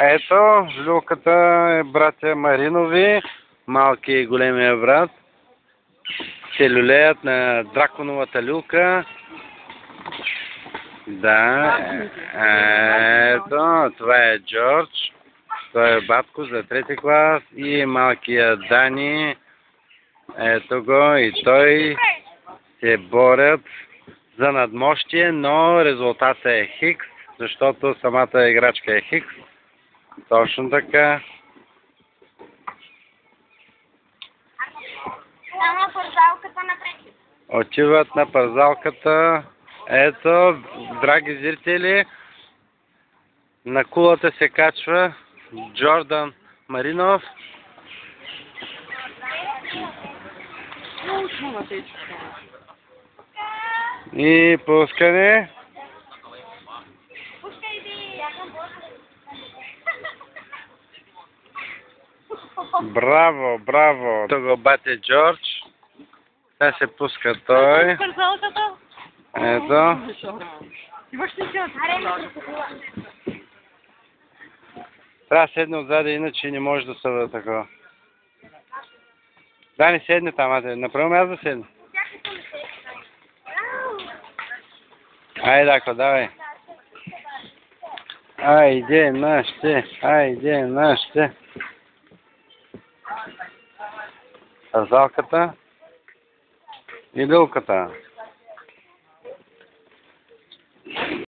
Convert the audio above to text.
Ето, люлката е братя Маринови, малки и големия брат. Се люлеят на драконовата люлка. Да, ето, това е Джордж. Той е батко за 3-ти клас и малкият Дани. Ето го и той се борят за надмощие, но резултатът е Хикс, защото самата играчка е Хикс. Точно така. Само пързалката напред. Отиват на пързалката. Ето, драги зрители, на кулата се качва Джордан Маринов. И пускане. Браво, браво. Тук го бате Джордж. Сега се пуска той. Ето. Трябва да седне отзади, иначе не може да съда такова. Да, не седне там, направо аз да седне. Айде, ако, давай. Айде, нашите, айде, нашите. Пързалката и люлката.